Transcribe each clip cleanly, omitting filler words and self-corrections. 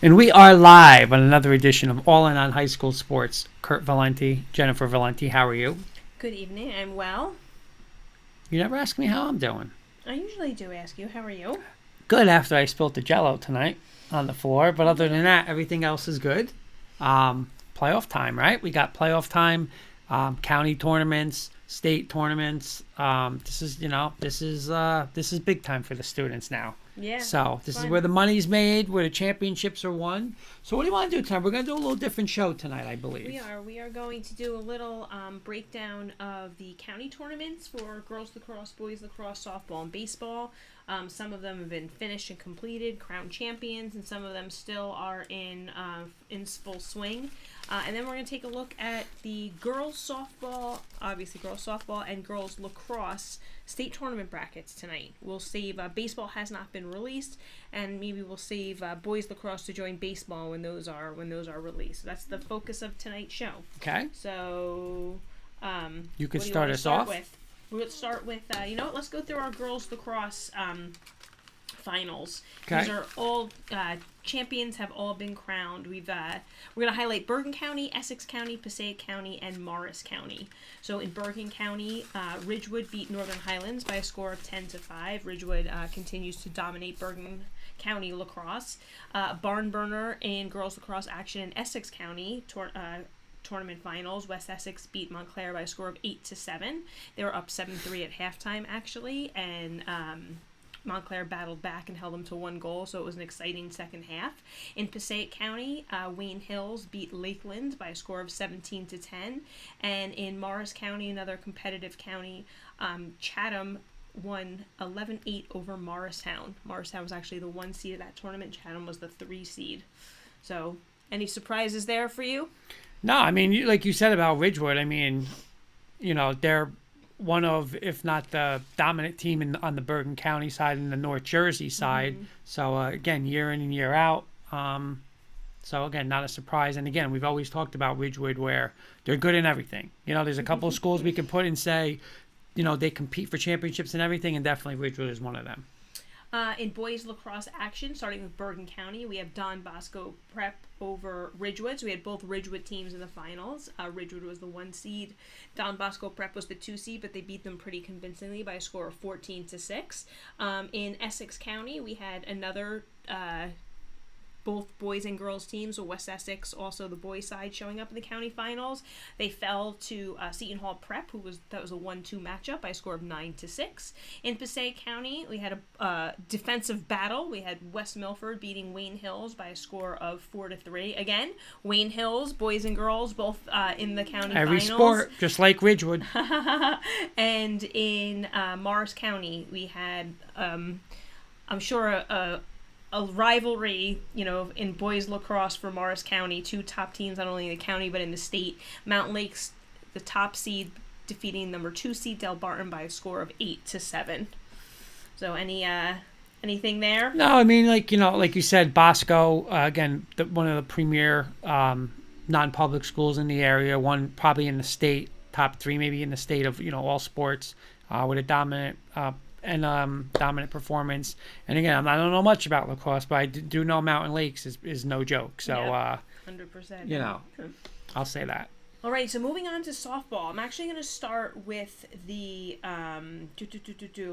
And we are live on another edition of All In on High School Sports. Kurt Valenti, Jennifer Valenti, how are you? Good evening. I'm well. You never ask me how I'm doing. I usually do ask you. How are you? Good after I spilled the Jello tonight on the floor, but other than that, everything else is good. Playoff time, right? We got playoff time, county tournaments, state tournaments. This is big time for the students now. Yeah. So this is where the money's made, where the championships are won. So what do you want to do tonight? We're going to do a little different show tonight, I believe. We are going to do a little breakdown of the county tournaments for girls lacrosse, boys lacrosse, softball, and baseball. Some of them have been finished and completed, crowned champions, and some of them still are in full swing. And then we're going to take a look at the girls softball, obviously girls softball, and girls lacrosse state tournament brackets tonight. We'll save baseball has not been released, and maybe we'll save boys lacrosse to join baseball when those are released. So that's the focus of tonight's show. Okay. So you could start us off. We'll start with let's go through our girls lacrosse finals. Okay. These are all champions have all been crowned. We're going to highlight Bergen County, Essex County, Passaic County, and Morris County. So in Bergen County, Ridgewood beat Northern Highlands by a score of 10-5. Ridgewood continues to dominate Bergen County lacrosse. Barn burner in girls lacrosse action in Essex County tournament finals. West Essex beat Montclair by a score of 8-7. They were up 7-3 at halftime actually, and Montclair battled back and held them to one goal, so it was an exciting second half. In Passaic County, Wayne Hills beat Lakeland by a score of 17-10, and in Morris County, another competitive county, Chatham won 11-8 over Morristown. Morristown was actually the 1 seed of that tournament. Chatham was the 3 seed. So, any surprises there for you? No, I mean, like you said about Ridgewood, I mean, they're one of, if not the dominant team on the Bergen County side and the North Jersey side. Mm-hmm. So, again, year in and year out. So, again, not a surprise. And, again, we've always talked about Ridgewood where they're good in everything. There's a couple of schools we can put and say, they compete for championships and everything, and definitely Ridgewood is one of them. In boys lacrosse action, starting with Bergen County, we have Don Bosco Prep over Ridgewood. So we had both Ridgewood teams in the finals. Ridgewood was the 1 seed. Don Bosco Prep was the 2 seed, but they beat them pretty convincingly by a score of 14-6. In Essex County, we had another both boys and girls teams, so West Essex, also the boys side, showing up in the county finals. They fell to Seton Hall Prep, that was a 1-2 matchup by a score of 9-6. In Passaic County, we had a defensive battle. We had West Milford beating Wayne Hills by a score of 4-3. Again, Wayne Hills, boys and girls, both in the county Every finals. sport, just like Ridgewood. And in Morris County, we had, I'm sure, a rivalry, in boys lacrosse for Morris County. 2 top teams, not only in the county but in the state. Mountain Lakes, the top seed, defeating number 2 seed Del Barton by a score of 8-7. So anything there? No, I mean, like you said, Bosco, again, one of the premier non-public schools in the area, one probably in the state, top 3 maybe in the state of all sports, with a dominant dominant performance. And again, I don't know much about lacrosse, but I do know Mountain Lakes is no joke. So, 100%. I'll say that. All right, so moving on to softball. I'm actually going to start with the,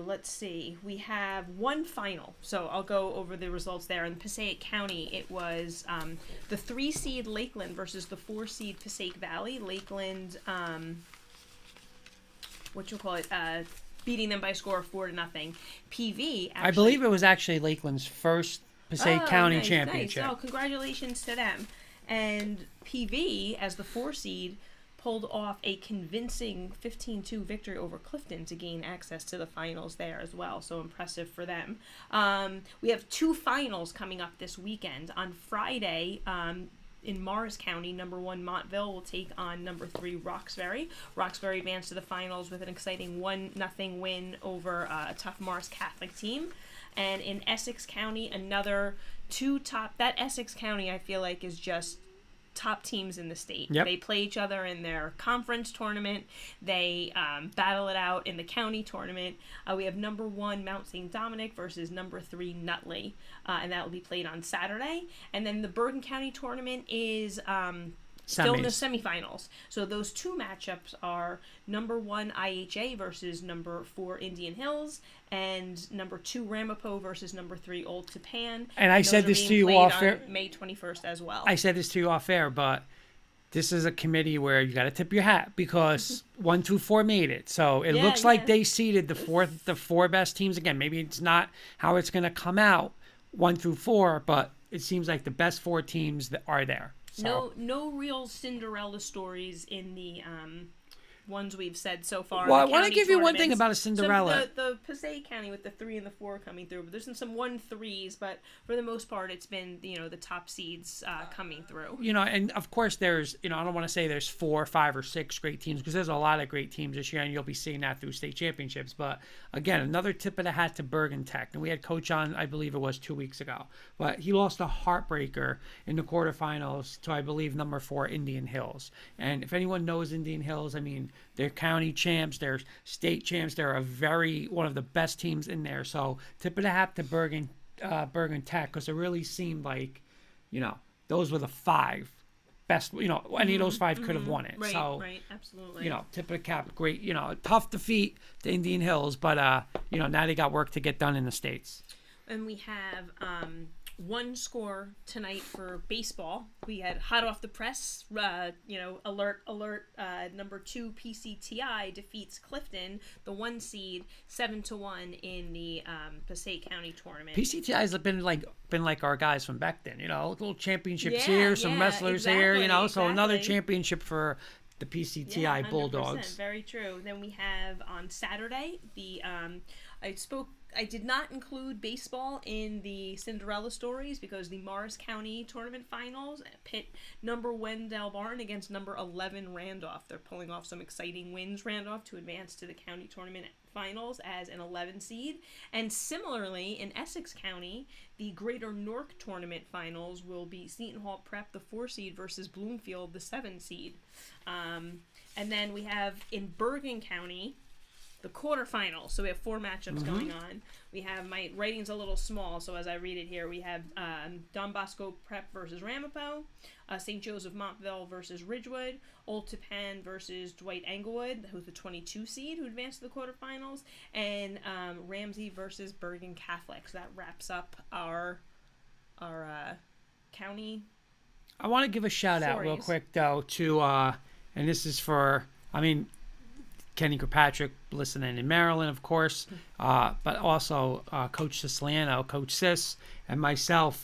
let's see. We have one final, so I'll go over the results there. In Passaic County, it was the 3 seed Lakeland versus the 4 seed Passaic Valley. Lakeland, beating them by a score of 4-0. PV, actually, I believe it was actually Lakeland's first Passaic County nice, championship. Nice. Oh, congratulations to them. And PV, as the 4 seed, pulled off a convincing 15-2 victory over Clifton to gain access to the finals there as well. So impressive for them. We have 2 finals coming up this weekend. On Friday, in Morris County, number 1 Montville will take on number 3 Roxbury. Roxbury advanced to the finals with an exciting 1-0 win over a tough Morris Catholic team. And in Essex County, another 2 top. That Essex County, I feel like, is just top teams in the state. Yep. They play each other in their conference tournament. They battle it out in the county tournament. We have number 1 Mount St. Dominic versus number 3 Nutley, and that will be played on Saturday. And then the Bergen County tournament is still in the semifinals. So those 2 matchups are number 1 IHA versus number 4 Indian Hills, and number 2 Ramapo versus number 3 Old Tapan. And I said this to you off air. May 21st as well. I said this to you off air, but this is a committee where you got to tip your hat because 1 through 4 made it. So it looks like they seeded the 4 best teams. Again, maybe it's not how it's going to come out 1 through 4, but it seems like the best 4 teams that are there. So. No real Cinderella stories in the ones we've said so far. Well, I want to give you one thing about a Cinderella. The Passaic County with the 3 and the 4 coming through, but there's been some 1-3s, but for the most part, it's been the top seeds coming through. And of course, there's I don't want to say there's 4, 5, or 6 great teams because there's a lot of great teams this year, and you'll be seeing that through state championships. But again, another tip of the hat to Bergen Tech, and we had Coach on, I believe it was 2 weeks ago, but he lost a heartbreaker in the quarterfinals to I believe number 4 Indian Hills. And if anyone knows Indian Hills, I mean. They're county champs, they're state champs, they're one of the best teams in there. So tip of the hat to Bergen Tech because it really seemed like, those were the 5 best. Any of those 5 could have won it. Right, so, right, absolutely. Tip of the cap, great. Tough defeat to Indian Hills, but now they got work to get done in the states. And we have 1 score tonight for baseball. We had hot off the press, alert, number 2 PCTI defeats Clifton, the 1 seed, 7-1 in the Passaic County tournament. PCTI's been like our guys from back then, little championships here, some wrestlers here, so another championship for the PCTI Bulldogs. Very true. Then we have on Saturday I did not include baseball in the Cinderella stories because the Morris County tournament finals pit number 1 Del Barton against number 11 Randolph. They're pulling off some exciting wins, Randolph, to advance to the county tournament finals as an 11 seed. And similarly, in Essex County, the Greater Newark tournament finals will be Seton Hall Prep, the 4 seed, versus Bloomfield, the 7 seed. And then we have in Bergen County, the quarterfinals. So we have 4 matchups going on. We have, my writing's a little small, so as I read it here, we have Don Bosco Prep versus Ramapo, St. Joseph Montville versus Ridgewood, Old Tapan versus Dwight Englewood, who's the 22 seed who advanced to the quarterfinals, and Ramsey versus Bergen Catholic. So that wraps up our county. I want to give a shout out real quick though to and this is for Kenny Kirkpatrick listening in Maryland, of course, but also Coach Siciliano, Coach Sis, and myself,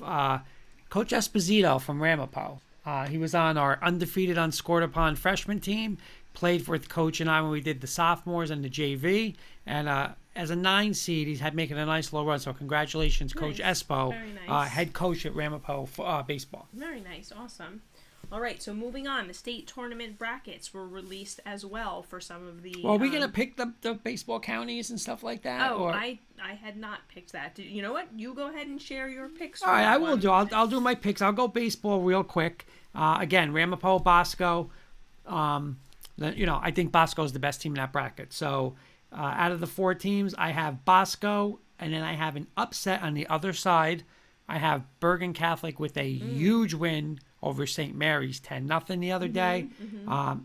Coach Esposito from Ramapo. He was on our undefeated, unscored upon freshman team, played with Coach and I when we did the sophomores and the JV, and as a 9 seed, he's making a nice little run. So congratulations, Coach Espo, head coach at Ramapo baseball. Very nice, awesome. All right, so moving on, the state tournament brackets were released as well for some of the... Well, are we going to pick the baseball counties and stuff like that? Oh, I had not picked that. You know what? You go ahead and share your picks. All right, I will do. I'll do my picks. I'll go baseball real quick. Again, Ramapo, Bosco. I think Bosco is the best team in that bracket. So out of the 4 teams, I have Bosco, and then I have an upset on the other side. I have Bergen Catholic with a huge win over St. Mary's 10-0 the other day.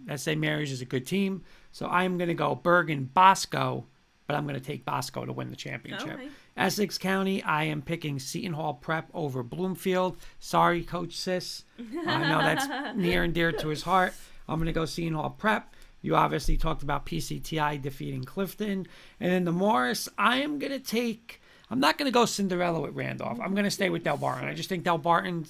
That St. Mary's is a good team. So I'm going to go Bergen Bosco, but I'm going to take Bosco to win the championship. Okay. Essex County, I am picking Seton Hall Prep over Bloomfield. Sorry, Coach Sis. I know that's near and dear to his heart. I'm going to go Seton Hall Prep. You obviously talked about PCTI defeating Clifton. And in the Morris, I'm not going to go Cinderella with Randolph. I'm going to stay with Del Barton. I just think Del Barton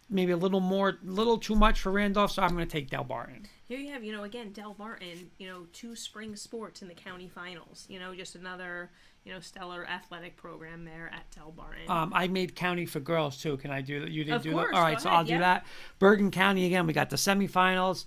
maybe a little too much for Randolph, so I'm going to take Del Barton. Here you have, again, Del Barton, 2 spring sports in the county finals. Just another, stellar athletic program there at Del Barton. I made county for girls, too. Can I do that? You didn't do course, that? All right, so I'll do that. Bergen County, again, we got the semifinals.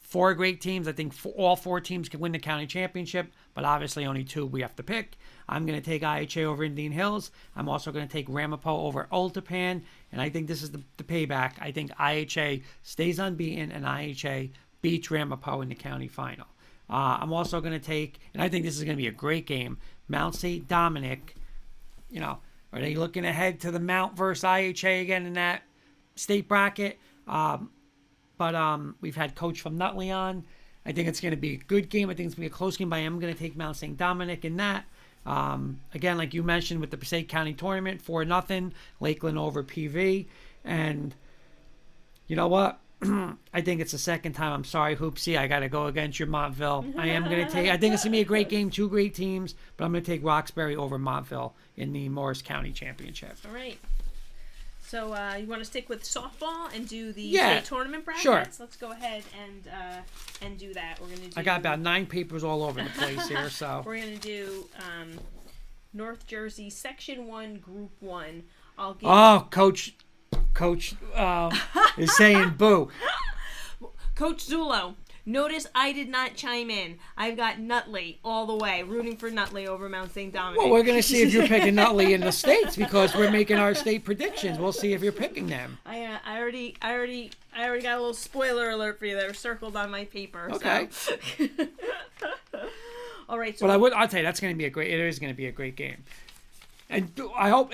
four great teams. I think all four teams can win the county championship, but obviously only two we have to pick. I'm going to take IHA over Indian Hills. I'm also going to take Ramapo over Old Tappan, and I think this is the payback. I think IHA stays unbeaten, and IHA beats Ramapo in the county final. I'm also going to take, and I think this is going to be a great game, Mount St. Dominic. You know, are they looking ahead to the Mount versus IHA again in that state bracket? But we've had Coach from Nutley on. I think it's going to be a good game. I think it's going to be a close game, but I am going to take Mount St. Dominic in that. Again, like you mentioned with the Passaic County Tournament, 4-0, Lakeland over PV. And you know what? I think it's the second time. I'm sorry, Hoopsie. I got to go against your Montville. I think it's going to be a great game, two great teams, but I'm going to take Roxbury over Montville in the Morris County Championship. All right. So you want to stick with softball and do the state tournament brackets? Sure. Let's go ahead and do that. We're gonna do. I got about 9 papers all over the place here, so we're gonna do North Jersey Section 1, Group 1. I'll give. Oh, Coach is saying boo. Coach Zulo. Notice I did not chime in. I've got Nutley all the way, rooting for Nutley over Mount St. Dominic. Well, we're going to see if you're picking Nutley in the states because we're making our state predictions. We'll see if you're picking them. I already got a little spoiler alert for you. They're circled on my paper. Okay. So. All right. So Well, I'll tell you that's going to be a great. It is going to be a great game. And I hope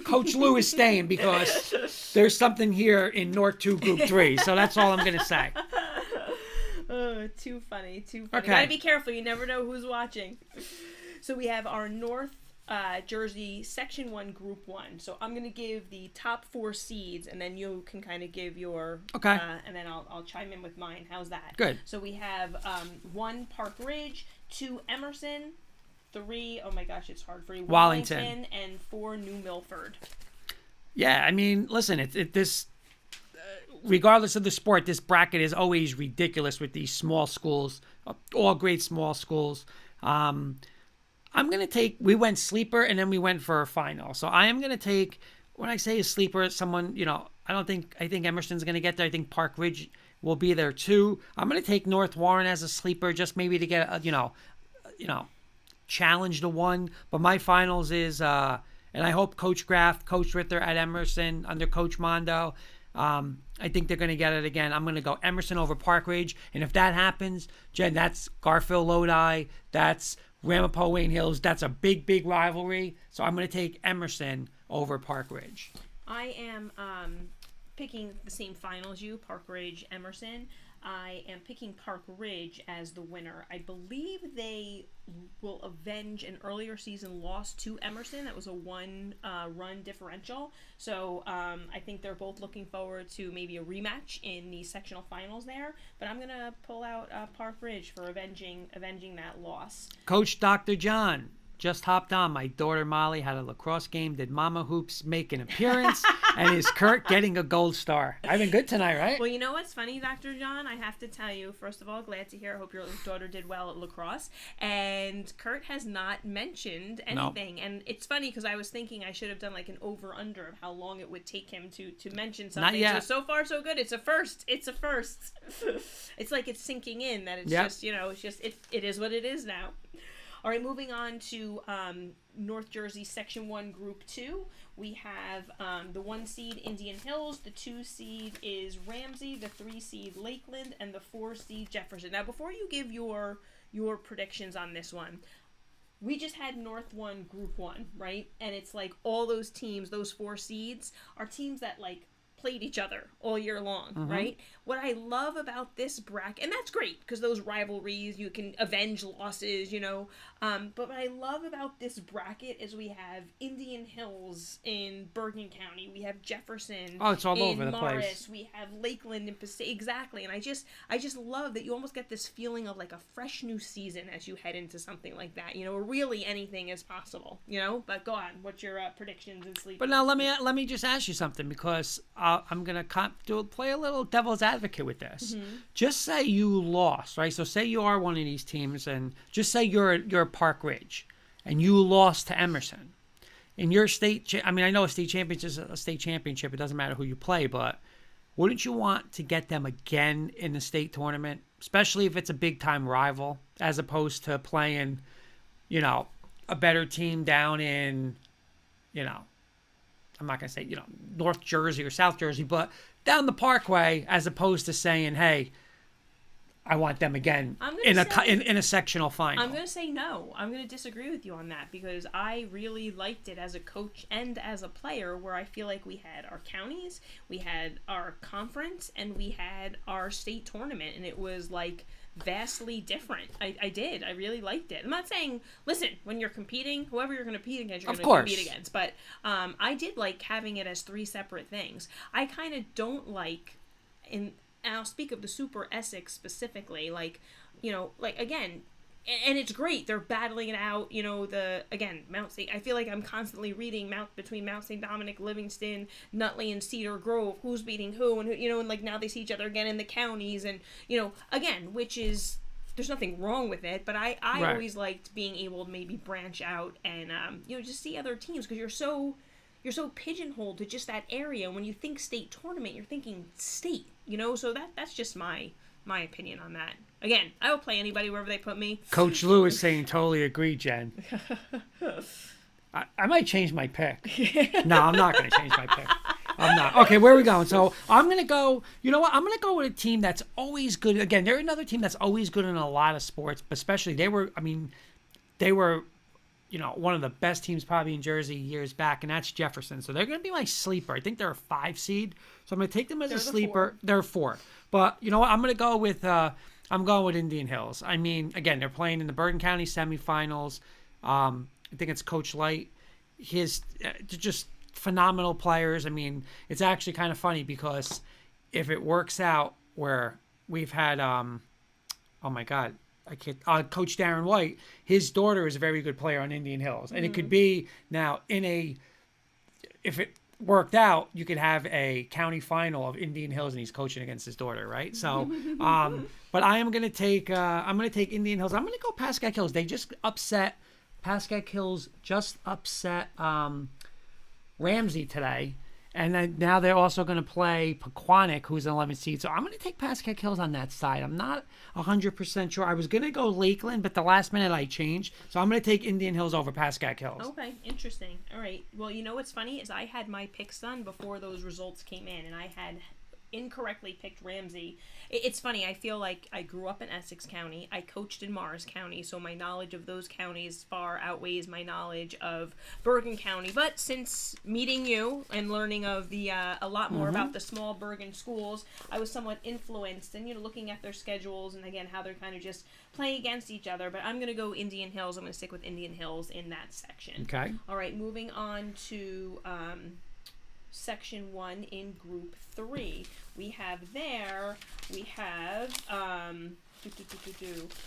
Coach Lou is staying because there's something here in North 2 Group 3. So that's all I'm going to say. Oh, too funny. Okay. Gotta be careful. You never know who's watching. So we have our North Jersey Section 1, Group 1. So I'm going to give the top 4 seeds, and then you can kind of give your... Okay. And then I'll chime in with mine. How's that? Good. So we have 1, Park Ridge, 2, Emerson, 3, oh my gosh, it's hard for you, Wallington, and 4, New Milford. Yeah, I mean, listen, this... regardless of the sport, this bracket is always ridiculous with these small schools, all great small schools. I'm going to take, we went sleeper and then we went for a final. So I am going to take, when I say a sleeper, someone, I think Emerson's going to get there. I think Park Ridge will be there too. I'm going to take North Warren as a sleeper just maybe to get, challenge the one. But my finals is, and I hope Coach Graff, Coach Ritter at Emerson under Coach Mondo, I think they're going to get it again. I'm going to go Emerson over Park Ridge. And if that happens, Jen, that's Garfield Lodi. That's Ramapo Wayne Hills. That's a big, big rivalry. So I'm going to take Emerson over Park Ridge. I am picking the same final as you, Park Ridge, Emerson. I am picking Park Ridge as the winner. I believe they will avenge an earlier season loss to Emerson. That was a one-run differential. So I think they're both looking forward to maybe a rematch in the sectional finals there. But I'm going to pull out Park Ridge for avenging that loss. Coach Dr. John just hopped on. My daughter Molly had a lacrosse game. Did Mama Hoops make an appearance? And is Kurt getting a gold star? I've been good tonight, right? Well, you know what's funny, Dr. John? I have to tell you, first of all, glad to hear. I hope your daughter did well at lacrosse. And Kurt has not mentioned anything. No. And it's funny because I was thinking I should have done like an over-under of how long it would take him to mention something. Not yet. So far, so good. It's a first. It's a first. It's like it's sinking in that it's just, it is what it is now. All right, moving on to North Jersey Section 1, Group 2. We have the 1 seed Indian Hills, the 2 seed is Ramsey, the 3 seed Lakeland, and the 4 seed Jefferson. Now, before you give your predictions on this one, we just had North 1, Group 1, right? And it's like all those teams, those 4 seeds, are teams that like played each other all year long, right? What I love about this bracket, and that's great because those rivalries, you can avenge losses, but what I love about this bracket is we have Indian Hills in Bergen County, we have Jefferson it's all over the Morris, place. we have Lakeland and Passaic, exactly, and I just love that you almost get this feeling of like a fresh new season as you head into something like that, or really anything is possible, but go on, what's your predictions and sleep? But now let me just ask you something because I'm going to play a little devil's advocate with this. Just say you lost, right? So say you are one of these teams and just say you're Park Ridge and you lost to Emerson. In your state, I know a state championship is a state championship. It doesn't matter who you play, but wouldn't you want to get them again in the state tournament, especially if it's a big time rival, as opposed to playing, a better team down in, I'm not going to say, North Jersey or South Jersey, but down the Parkway, as opposed to saying, hey, I want them again in a sectional final. I'm going to say no. I'm going to disagree with you on that because I really liked it as a coach and as a player where I feel like we had our counties, we had our conference, and we had our state tournament, and it was like vastly different. I did. I really liked it. I'm not saying, listen, when you're competing, whoever you're going to compete against, you're going to compete against. But I did like having it as 3 separate things. I kind of don't like, and I'll speak of the Super Essex specifically, again, and it's great. They're battling it out, Mount St. I feel like I'm constantly reading between Mount St. Dominic, Livingston, Nutley, and Cedar Grove, who's beating who, and and like now they see each other again in the counties, and again, which is, there's nothing wrong with it, but I Right. always liked being able to maybe branch out and just see other teams because you're so pigeonholed to just that area. When you think state tournament, you're thinking state, so that's just my opinion on that. Again, I will play anybody wherever they put me. Coach Lou is saying totally agree, Jen. I might change my pick. No, I'm not going to change my pick. I'm not. Okay, where are we going? So I'm going to go, you know what? I'm going to go with a team that's always good. Again, they're another team that's always good in a lot of sports, but especially they were one of the best teams probably in Jersey years back, and that's Jefferson. So they're going to be my sleeper. I think they're a 5 seed. So I'm going to take them as a sleeper. They're 4. But you know what? I'm going to go with Indian Hills. I mean, again, they're playing in the Bergen County semifinals. I think it's Coach Light. They're just phenomenal players. I mean, it's actually kind of funny because if it works out where we've had, oh my God, Coach Darren White, his daughter is a very good player on Indian Hills. And it could be now if it worked out, you could have a county final of Indian Hills and he's coaching against his daughter, right? So, but I'm going to take Indian Hills. I'm going to go Pascack Hills. Pascack Hills just upset Ramsey today. And then now they're also going to play Pequannock, who's an 11 seed. So I'm going to take Pascack Hills on that side. I'm not 100% sure. I was going to go Lakeland, but the last minute I changed. So I'm going to take Indian Hills over Pascack Hills. Okay, interesting. All right. Well, what's funny is I had my picks done before those results came in, and I had incorrectly picked Ramsey. It's funny. I feel like I grew up in Essex County. I coached in Morris County, so my knowledge of those counties far outweighs my knowledge of Bergen County. But since meeting you and learning of the a lot more about the small Bergen schools, I was somewhat influenced and looking at their schedules and again how they're kind of just playing against each other. But I'm going to go Indian Hills. I'm going to stick with Indian Hills in that section. Okay. All right. Moving on to Section 1 in Group 3. We have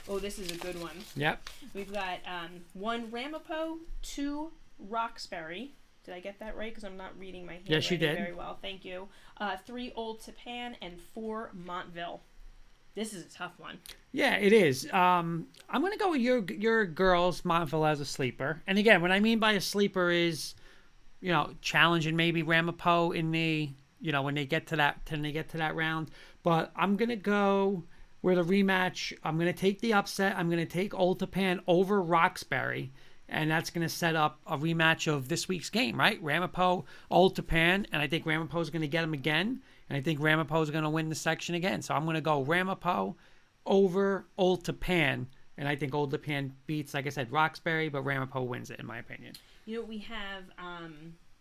oh, this is a good one. Yep. We've got 1 Ramapo, 2 Roxbury. Did I get that right? Because I'm not reading my handwriting Yes, you did. very well. Thank you. 3 Old Tappan and 4 Montville. This is a tough one. Yeah, it is. I'm going to go with your girls, Montville, as a sleeper. And again, what I mean by a sleeper is, challenging maybe Ramapo in the, when they get to that round. But I'm going to go with a rematch. I'm going to take the upset. I'm going to take Old Tappan over Roxbury. And that's going to set up a rematch of this week's game, right? Ramapo, Old Tappan. And I think Ramapo is going to get them again. And I think Ramapo is going to win the section again. So I'm going to go Ramapo over Old Tappan. And I think Old Tappan beats, like I said, Roxbury, but Ramapo wins it, in my opinion. We have,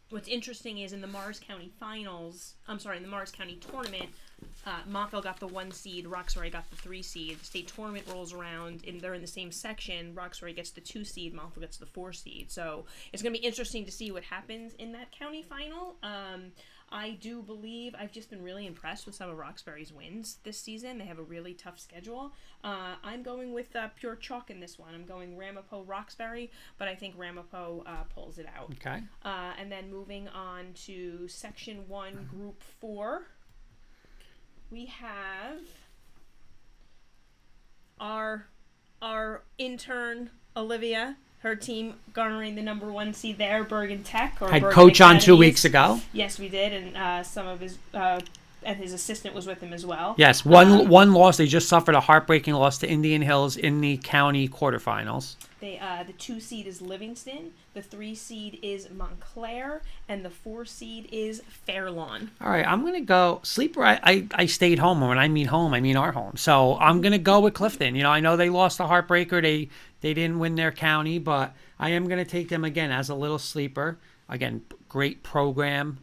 what's interesting is in the Morris County in the Morris County tournament, Montville got the 1 seed, Roxbury got the 3 seed. The state tournament rolls around, and they're in the same section. Roxbury gets the 2 seed, Montville gets the 4 seed. So it's going to be interesting to see what happens in that county final. I do believe I've just been really impressed with some of Roxbury's wins this season. They have a really tough schedule. I'm going with pure chalk in this one. I'm going Ramapo Roxbury, but I think Ramapo pulls it out. Okay. And then moving on to Section 1, Group 4, we have our intern Olivia. Her team garnering the number 1 seed there, Bergen Tech. Had Coach on 2 weeks ago. Yes, we did, and some of his and his assistant was with him as well. Yes, one loss. They just suffered a heartbreaking loss to Indian Hills in the county quarterfinals. The 2 seed is Livingston, the 3 seed is Montclair, and the 4 seed is Fairlawn. All right, I'm going to go sleeper. I stayed home. And when I mean home, I mean our home. So I'm going to go with Clifton. I know they lost a heartbreaker. They didn't win their county, but I am going to take them again as a little sleeper. Again, great program.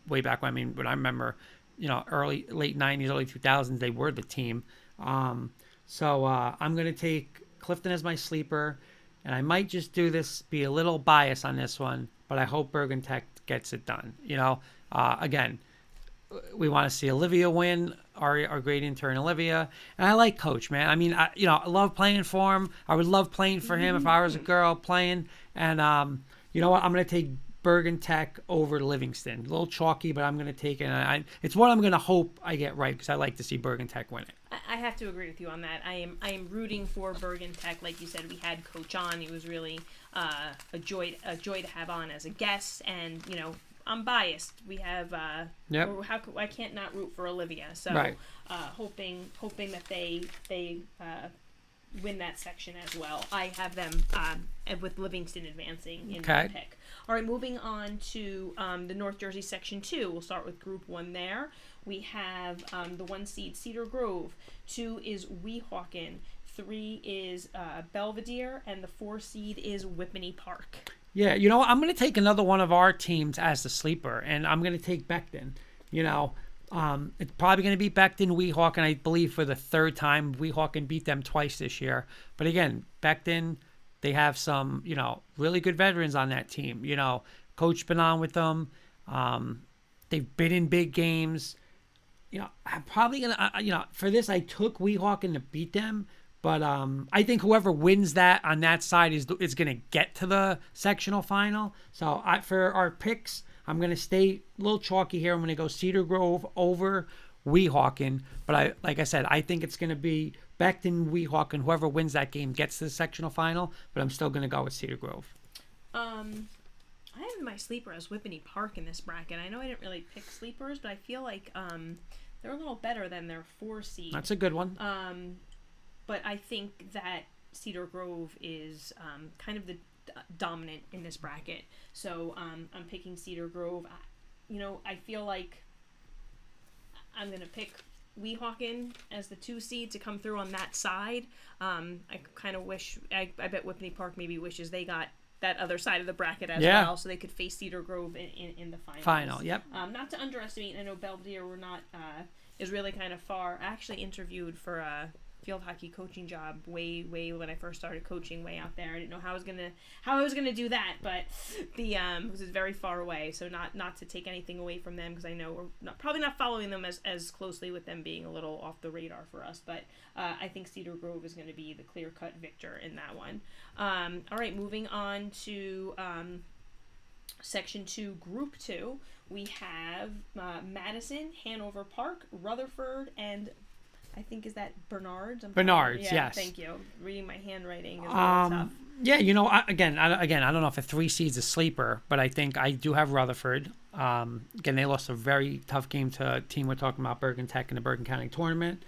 Way back when I remember, late 90s, early 2000s, they were the team. So I'm going to take Clifton as my sleeper, and I might just be a little biased on this one, but I hope Bergen Tech gets it done. Again, we want to see Olivia win, our great intern Olivia, and I like Coach, man. I mean, I love playing for him. I would love playing for him if I was a girl playing, and you know what? I'm going to take Bergen Tech over Livingston. A little chalky, but I'm going to take it. It's what I'm going to hope I get right because I like to see Bergen Tech win it. I have to agree with you on that. I am rooting for Bergen Tech. Like you said, we had Coach on. He was really a joy to have on as a guest. And I'm biased. We have I can't not root for Olivia. So right. Hoping that they win that section as well. I have them with Livingston advancing in my pick. All right, moving on to the North Jersey Section 2. We'll start with Group 1 there. We have the 1 seed Cedar Grove, 2 is Weehawken, 3 is Belvedere, and the 4 seed is Whippany Park. Yeah, I'm going to take another one of our teams as the sleeper, and I'm going to take Beckton. It's probably going to be Beckton, Weehawken, I believe, for the 3rd time. Weehawken beat them twice this year. But again, Beckton, they have some, really good veterans on that team. Coach been on with them. They've been in big games. I'm probably going to, for this, I took Weehawken to beat them. But I think whoever wins that on that side is going to get to the sectional final. So for our picks, I'm going to stay a little chalky here. I'm going to go Cedar Grove over Weehawken. But like I said, I think it's going to be Beckton, Weehawken. Whoever wins that game gets to the sectional final. But I'm still going to go with Cedar Grove. I have my sleeper as Whippany Park in this bracket. I know I didn't really pick sleepers, but I feel like they're a little better than their 4 seed. That's a good one. But I think that Cedar Grove is kind of the dominant in this bracket. So I'm picking Cedar Grove. I feel like I'm going to pick Weehawken as the 2 seed to come through on that side. I kind of wish, I bet Whippany Park maybe wishes they got that other side of the bracket as well, so they could face Cedar Grove in the finals. Final, yep. Not to underestimate, I know Belvedere is really kind of far. I actually interviewed for a field hockey coaching job way when I first started coaching, way out there. I didn't know how I was gonna do that, but because it's very far away. So not to take anything away from them, because I know we're probably not following them as closely, with them being a little off the radar for us. But I think Cedar Grove is going to be the clear-cut victor in that one. All right, moving on to Section 2, Group 2. We have Madison, Hanover Park, Rutherford, and I think, is that Bernard's? Bernard's, yes. Thank you. Reading my handwriting is tough. Yeah, again, I don't know if a 3 seed's a sleeper, but I think I do have Rutherford. Again, they lost a very tough game to a team we're talking about, Bergen Tech, in the Bergen County tournament.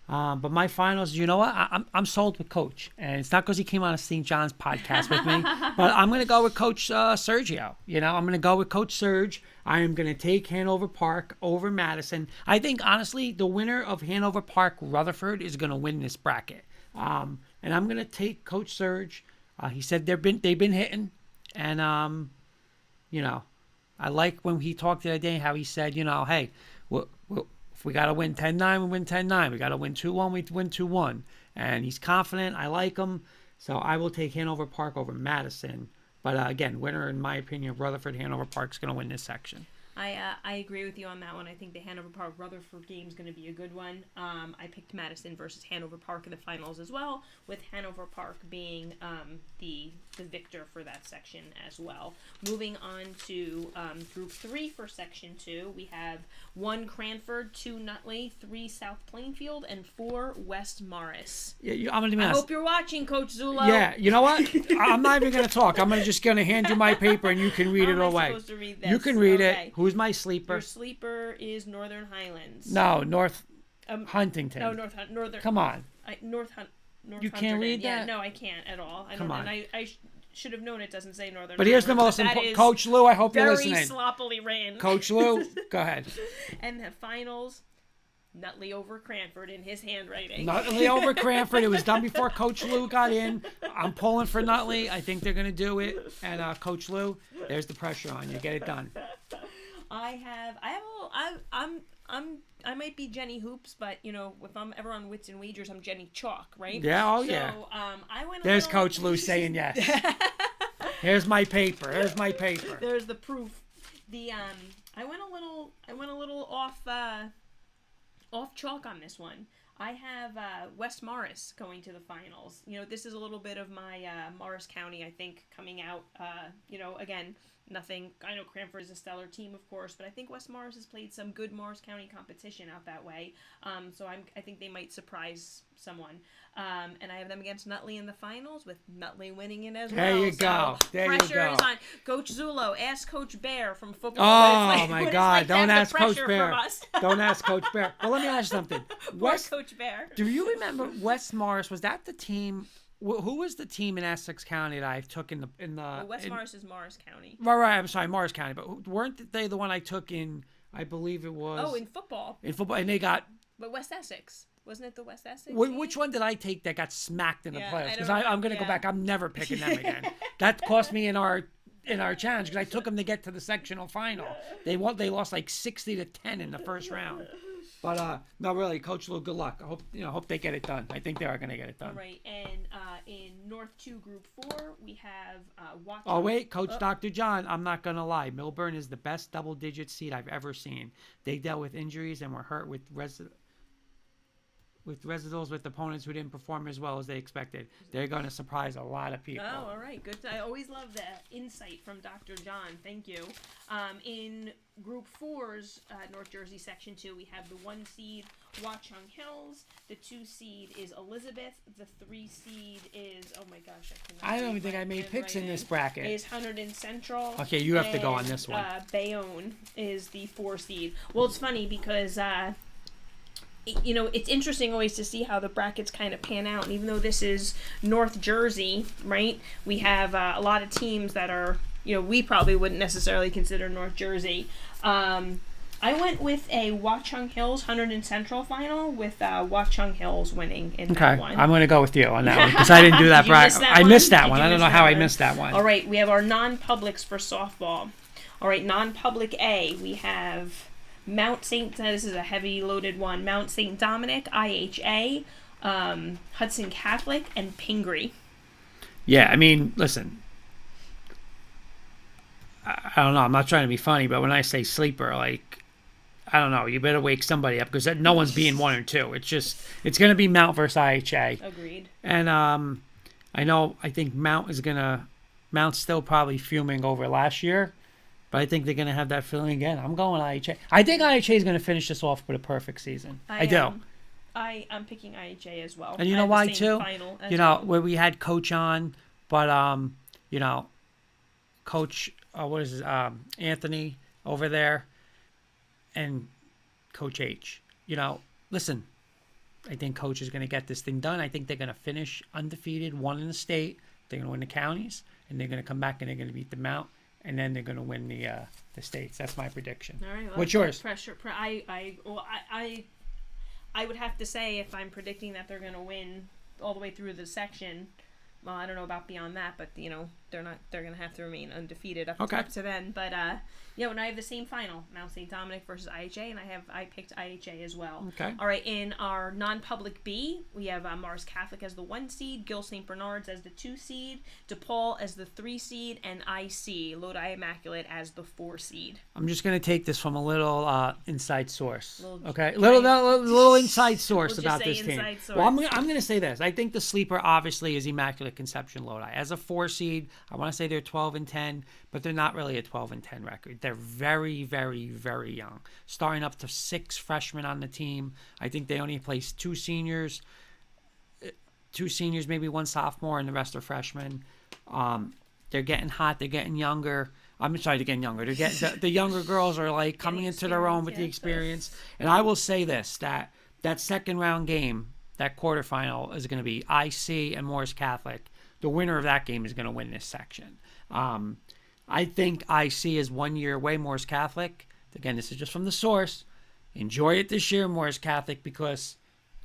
But my finals, I'm sold with Coach, and it's not because he came on a St. John's podcast with me, but I'm going to go with Coach Sergio. I'm going to go with Coach Serge. I am going to take Hanover Park over Madison. I think, honestly, the winner of Hanover Park Rutherford is going to win this bracket. And I'm going to take Coach Serge. He said they've been hitting, and I like when he talked the other day how he said, hey, if we got to win 10-9, we win 10-9. We got to win 2-1, we win 2-1. And he's confident. I like him. So I will take Hanover Park over Madison. But again, winner, in my opinion, Rutherford, Hanover Park's going to win this section. I agree with you on that one. I think the Hanover Park Rutherford game is going to be a good one. I picked Madison versus Hanover Park in the finals as well, with Hanover Park being the victor for that section as well. Moving on to Group 3 for Section 2, we have 1 Cranford, 2 Nutley, 3 South Plainfield, and 4 West Morris. Yeah, I'm gonna be honest. I hope you're watching, Coach Zulo. Yeah, you know what? I'm not even going to talk. I'm just going to hand you my paper and you can read it away. Supposed to read this? You can read okay. it. Who's my sleeper? Your sleeper is Northern Highlands. No, North Huntington. No, Northern. Come on. North You can't read yeah, that? no, I can't at all. Come on. And I should have known it doesn't say Northern. But here's the most important. Coach Lou, I hope you're listening. Very sloppily ran. Coach Lou, go ahead. And the finals, Nutley over Cranford in his handwriting. Nutley over Cranford. It was done before Coach Lou got in. I'm pulling for Nutley. I think they're going to do it. And Coach Lou, there's the pressure on you. Get it done. I might be Jenny Hoops, but if I'm ever on Wits and Wagers, I'm Jenny Chalk, right? Yeah, yeah. I went. There's Coach Lou saying yes. Here's my paper. There's the proof. I went a little off chalk on this one. I have West Morris going to the finals. This is a little bit of my Morris County, I think, coming out. Again, nothing. I know Cranford is a stellar team, of course, but I think West Morris has played some good Morris County competition out that way. So I think they might surprise someone. And I have them against Nutley in the finals, with Nutley winning it as well. There you go. Pressure is on Coach Zulo. Ask Coach Bear from football. Oh my God! Don't ask Coach Bear. Don't ask Coach Bear. Well, let me ask you something. Coach Bear. Do you remember West Morris? Was that the team? Who was the team in Essex County that I took in the? Well, West Morris is Morris County. Right. I'm sorry, Morris County. But weren't they the one I took in? I believe it was. Oh, in football. In football, and they got. But West Essex. Wasn't it the West Essex? Which one did I take that got smacked in the playoffs? Because I'm going to go back. I'm never picking them again. That cost me in our challenge, because I took them to get to the sectional final. They lost like 60-10 in the first round. But no, really, Coach Lou, good luck. I hope they get it done. I think they are going to get it done. All right, and in North 2 Group 4, we have Watch. Oh wait, Coach Dr. John, I'm not going to lie. Milburn is the best double-digit seed I've ever seen. They dealt with injuries and were hurt with residuals with opponents who didn't perform as well as they expected. They're going to surprise a lot of people. Oh, all right. Good. I always love that insight from Dr. John. Thank you. In Group 4's North Jersey Section 2, we have the 1 seed Watchung Hills. The 2 seed is Elizabeth. The 3 seed is, oh my gosh, I don't even think I made picks in this bracket. Is Hunterdon Central. Okay, you have to go on this one. Bayonne is the 4 seed. Well, it's funny because it's interesting always to see how the brackets kind of pan out. And even though this is North Jersey, right, we have a lot of teams that are, we probably wouldn't necessarily consider North Jersey. I went with a Watchung Hills Hunterdon Central final, with Watchung Hills winning in that one. I'm going to go with you on that one, because I didn't do that bracket. I missed that one. I don't know how I missed that one. All right, we have our non-publics for softball. All right, non-public A, we have Mount St. This is a heavy loaded one. Mount St. Dominic, IHA, Hudson Catholic, and Pingree. Yeah, I mean, listen. I don't know. I'm not trying to be funny, but when I say sleeper, like, I don't know. You better wake somebody up, because no one's being 1 or 2. It's going to be Mount versus IHA. Agreed. And I think Mount's still probably fuming over last year. But I think they're going to have that feeling again. I'm going IHA. I think IHA is going to finish this off with a perfect season. I do. I'm picking IHA as well. And you know why, too? Where we had Coach on, but, Coach, Anthony over there, and Coach H. Listen, I think Coach is going to get this thing done. I think they're going to finish undefeated, 1 in the state. They're going to win the counties, and they're going to come back and they're going to beat the Mount. And then they're going to win the states. That's my prediction. All right. Well, what's yours? Pressure. I would have to say, if I'm predicting that they're going to win all the way through the section, well, I don't know about beyond that, but they're not. They're going to have to remain undefeated up to then. But and I have the same final: Mount St. Dominic versus IHA, and I picked IHA as well. Okay. All right. In our non-public B, we have Morris Catholic as the 1 seed, Gill St. Bernard's as the 2 seed, DePaul as the 3 seed, and IC Lodi Immaculate as the 4 seed. I'm just going to take this from a little inside source. Little inside source about this team. Source. Well, I'm going to say this. I think the sleeper obviously is Immaculate Conception Lodi. As a 4 seed, I want to say they're 12-10, but they're not really a 12-10 record. They're very, very, very young. Starting up to 6 freshmen on the team. I think they only placed 2 seniors, maybe 1 sophomore, and the rest are freshmen. They're getting hot. They're getting younger. I'm sorry, to get younger. To get the younger girls are like coming into their own with the experience, experience. And I will say this: that second round game, that quarterfinal, is going to be IC and Morris Catholic. The winner of that game is going to win this section. I think IC is 1 year away. Morris Catholic. Again, this is just from the source. Enjoy it this year, Morris Catholic, because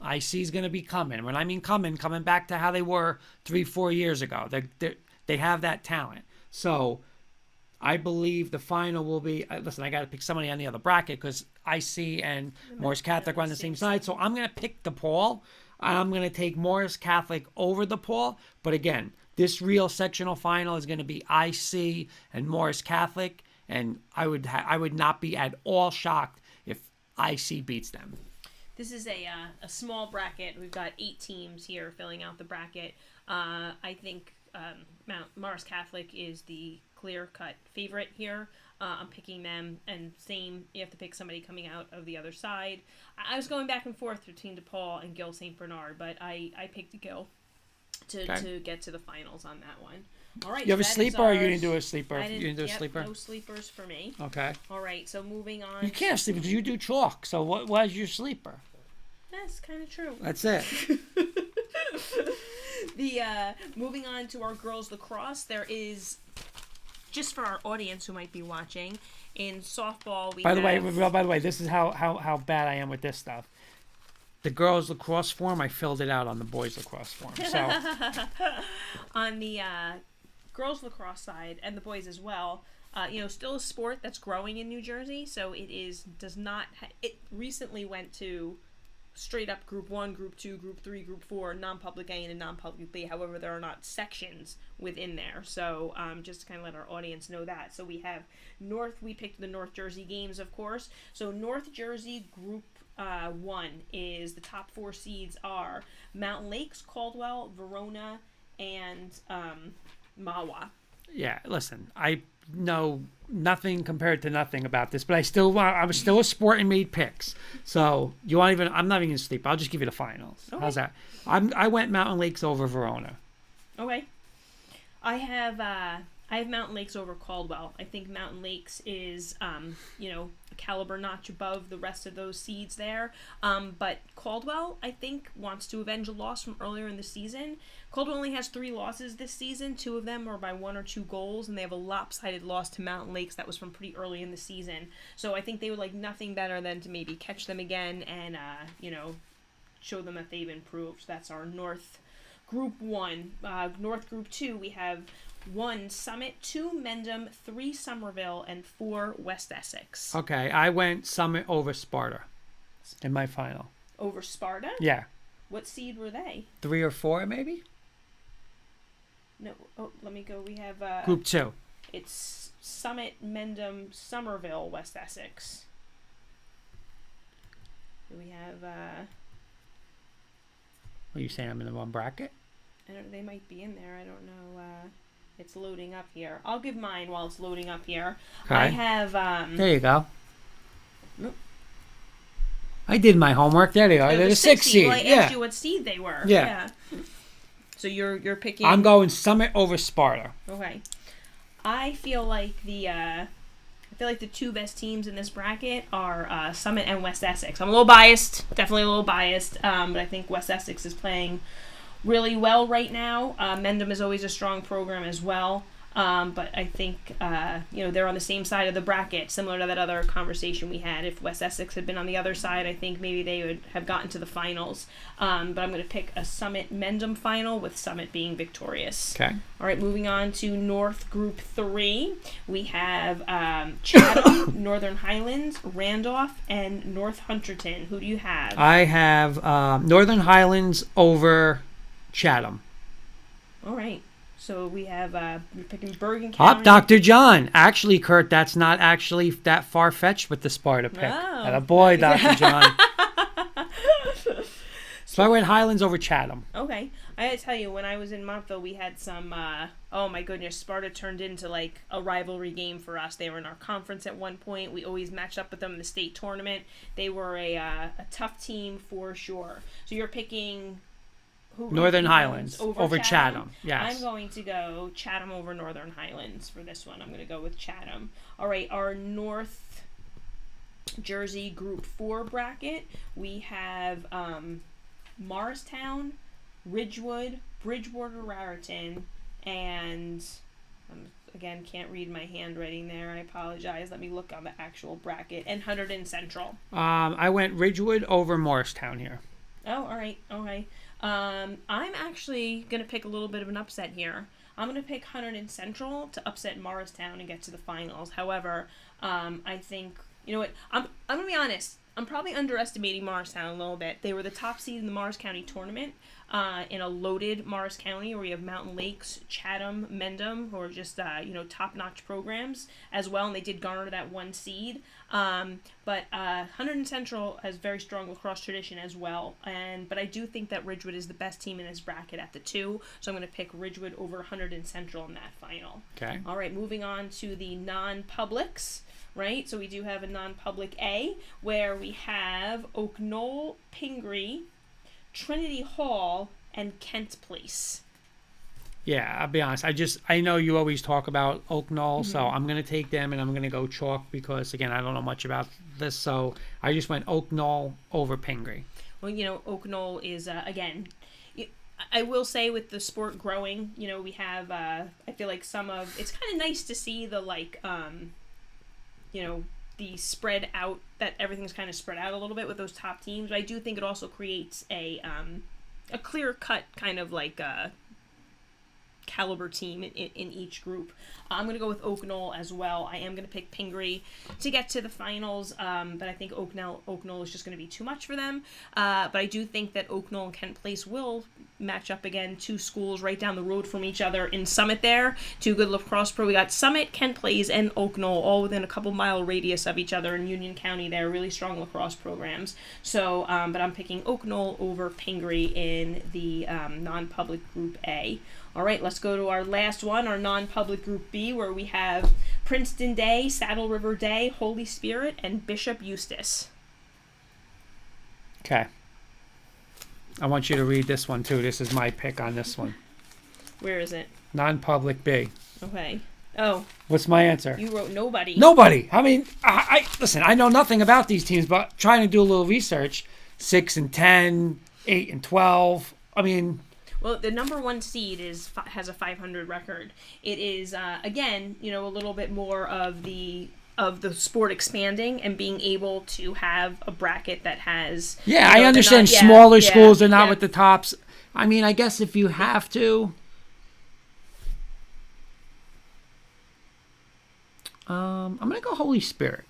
IC is going to be coming. When I mean coming back to how they were 3-4 years ago. They have that talent. So I believe the final will be. Listen, I got to pick somebody on the other bracket because IC and Morris Catholic are on the same side. So I'm going to pick DePaul. I'm going to take Morris Catholic over DePaul. But again, this real sectional final is going to be IC and Morris Catholic. And I would not be at all shocked if IC beats them. This is a small bracket. We've got 8 teams here filling out the bracket. I think Morris Catholic is the clear-cut favorite here. I'm picking them, and same, you have to pick somebody coming out of the other side. I was going back and forth between DePaul and Gill St. Bernard, but I picked Gill to get to the finals on that one. All right. You have a sleeper, or you didn't do a sleeper? You didn't do a sleeper? No sleepers for me. Okay. All right, so moving on. You can't sleep because you do chalk. So why is your sleeper? That's kind of true. That's it. Moving on to our girls lacrosse, there is, just for our audience who might be watching, in softball we By the way, this is how bad I am with this stuff. The girls lacrosse form, I filled it out on the boys lacrosse form. So on the girls lacrosse side and the boys as well, still a sport that's growing in New Jersey. So it recently went to straight up Group 1, Group 2, Group 3, Group 4, non-public A and non-public B. However, there are not sections within there. So just to kind of let our audience know that. So we have we picked the North Jersey games, of course. So North Jersey Group 1 is, the top 4 seeds are Mountain Lakes, Caldwell, Verona, and Mahwah. Yeah, listen, I know nothing compared to nothing about this, but I was still a sport and made picks. So I'm not even gonna sleep. I'll just give you the finals. Okay. How's that? I went Mountain Lakes over Verona. Okay. I have Mountain Lakes over Caldwell. I think Mountain Lakes is a caliber notch above the rest of those seeds there. But Caldwell, I think, wants to avenge a loss from earlier in the season. Caldwell only has 3 losses this season. 2 of them were by 1 or 2 goals, and they have a lopsided loss to Mountain Lakes that was from pretty early in the season. So I think they would like nothing better than to maybe catch them again and show them that they've improved. That's our North Group 1. North Group 2, we have 1 Summit, 2 Mendham, 3 Somerville, and 4 West Essex. Okay, I went Summit over Sparta in my final. Over Sparta? Yeah. What seed were they? 3 or 4, maybe? No. Oh, let me go. We have Group 2. It's Summit, Mendham, Somerville, West Essex. We have. Are you saying I'm in the wrong bracket? They might be in there. I don't know. It's loading up here. I'll give mine while it's loading up here. Okay. I have. There you go. Nope. I did my homework. There they are. They're the 6th seed. Well, I asked you what seed they were. Yeah. So you're picking. I'm going Summit over Sparta. Okay. I feel like the 2 best teams in this bracket are Summit and West Essex. I'm a little biased, definitely a little biased, but I think West Essex is playing really well right now. Mendham is always a strong program as well. But I think, they're on the same side of the bracket, similar to that other conversation we had. If West Essex had been on the other side, I think maybe they would have gotten to the finals. But I'm going to pick a Summit-Mendham final, with Summit being victorious. Okay. All right, moving on to North Group 3. We have Chatham, Northern Highlands, Randolph, and North Hunterton. Who do you have? I have Northern Highlands over Chatham. All right. So we have, we're picking Bergen County. Dr. John. Actually, Kurt, that's not actually that far-fetched with the Sparta pick. Oh. And a boy, Dr. John. So I went Highlands over Chatham. Okay. I had to tell you, when I was in Montville, we had some, oh my goodness, Sparta turned into like a rivalry game for us. They were in our conference at one point. We always matched up with them in the state tournament. They were a tough team for sure. So you're picking... Northern Highlands over Chatham. Yes. I'm going to go Chatham over Northern Highlands for this one. I'm going to go with Chatham. All right, our North Jersey Group 4 bracket, we have Morristown, Ridgewood, Bridgewater Raritan, and again, can't read my handwriting there. I apologize. Let me look on the actual bracket. And Hunterdon Central. I went Ridgewood over Morristown here. Oh, all right. Okay. I'm actually going to pick a little bit of an upset here. I'm going to pick Hunterdon Central to upset Morristown and get to the finals. However, I think, you know what, I'm going to be honest. I'm probably underestimating Morristown a little bit. They were the top seed in the Morris County tournament, in a loaded Morris County where you have Mountain Lakes, Chatham, Mendham, who are just top-notch programs as well, and they did garner that 1 seed. But Hunterdon Central has very strong lacrosse tradition as well, but I do think that Ridgewood is the best team in this bracket at the 2, so I'm going to pick Ridgewood over Hunterdon Central in that final. Okay. All right, moving on to the non-publics. Right, so we do have a non-public A, where we have Oak Knoll, Pingree, Trinity Hall, and Kent Place. Yeah, I'll be honest. I know you always talk about Oak Knoll, so I'm going to take them and I'm going to go chalk because, again, I don't know much about this. So I just went Oak Knoll over Pingree. Well, Oak Knoll is, again, I will say with the sport growing, we have, I feel like it's kind of nice to see the, the spread out, that everything's kind of spread out a little bit with those top teams. But I do think it also creates a clear cut kind of caliber team in each group. I'm going to go with Oak Knoll as well. I am going to pick Pingree to get to the finals, but I think Oak Knoll is just going to be too much for them. But I do think that Oak Knoll and Kent Place will match up again. 2 schools right down the road from each other in Summit there. 2 good lacrosse pro. We got Summit, Kent Place, and Oak Knoll all within a couple mile radius of each other in Union County. They're really strong lacrosse programs. So, but I'm picking Oak Knoll over Pingree in the non-public Group A. All right, let's go to our last one, our non-public Group B, where we have Princeton Day, Saddle River Day, Holy Spirit, and Bishop Eustace. Okay. I want you to read this one, too. This is my pick on this one. Where is it? Non-public B. Okay. Oh. What's my answer? You wrote nobody. Nobody. I mean, I listen, I know nothing about these teams, but trying to do a little research, 6-10, 8-12. I mean... Well, the number 1 seed has a 500 record. It is again, a little bit more of the sport expanding and being able to have a bracket that has. Yeah, I understand smaller schools are not with the tops. I mean, I guess if you have to. I'm gonna go Holy Spirit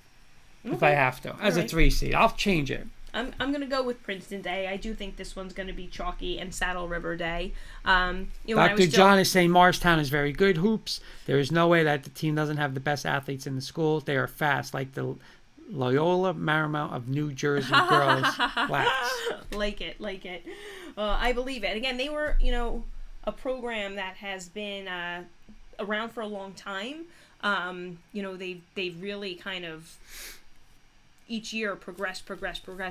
if I have to as a 3 seed. I'll change it. I'm going to go with Princeton Day. I do think this one's going to be chalky, and Saddle River Day. Dr. John is saying Morristown is very good hoops. There is no way that the team doesn't have the best athletes in the school. They are fast, like the Loyola Marymount of New Jersey girls. Like it. I believe it. Again, they were, a program that has been around for a long time. They've really kind of each year progress.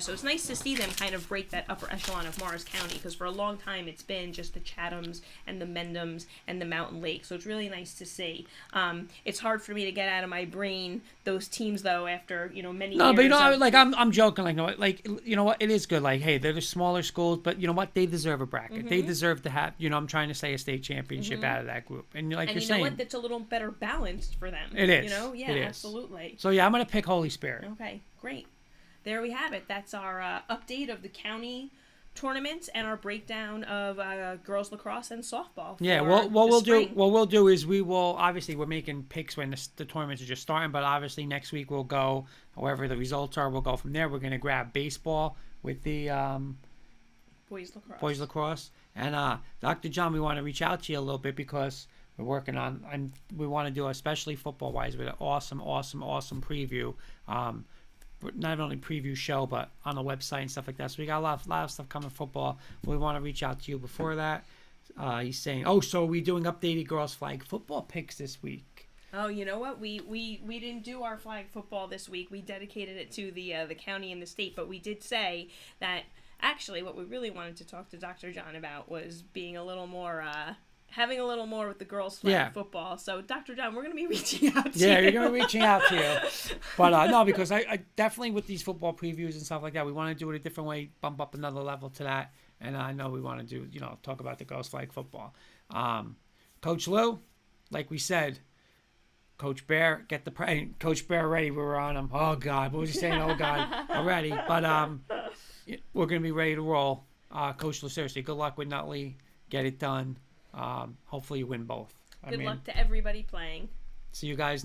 So it's nice to see them kind of break that upper echelon of Morris County, because for a long time it's been just the Chathams and the Mendhams and the Mountain Lakes. So it's really nice to see. It's hard for me to get out of my brain those teams though after many years. No, but I'm joking. You know what? It is good. Like, hey, they're the smaller schools, but you know what? They deserve a bracket. Mm-hmm. They deserve to have. I'm trying to say a state championship out of that group. And you're saying, what? That's a little better balanced for them. It is. Yeah, it is. Absolutely. So yeah, I'm gonna pick Holy Spirit. Okay. Great. There we have it. That's our update of the county tournaments and our breakdown of girls lacrosse and softball. Yeah, what we'll do is we're making picks when the tournaments are just starting, but obviously next week we'll go, however the results are, we'll go from there. We're going to grab baseball with the boys lacrosse. And Dr. John, we want to reach out to you a little bit because we're working on, and we want to do, especially football-wise, with an awesome preview. Not only preview show, but on the website and stuff like that. So we got a lot of stuff coming football. We want to reach out to you before that. He's saying, so are we doing updated girls flag football picks this week? Oh, you know what? We didn't do our flag football this week. We dedicated it to the county and the state, but we did say that Actually, what we really wanted to talk to Dr. John about was being a little more, having a little more with the girls' flag football. So, Dr. John, we're going to be reaching out to you. Yeah, you're going to be reaching out to you. But no, because I definitely, with these football previews and stuff like that, we want to do it a different way, bump up another level to that. And I know we want to do, talk about the girls' flag football. Coach Lou, like we said, Coach Bear, Coach Bear ready. We were on him. Oh, God. What was he saying? Oh, God. Already. But we're going to be ready to roll. Coach Lou, seriously, good luck with Nutley. Get it done. Hopefully you win both. Good luck to everybody playing. See you guys next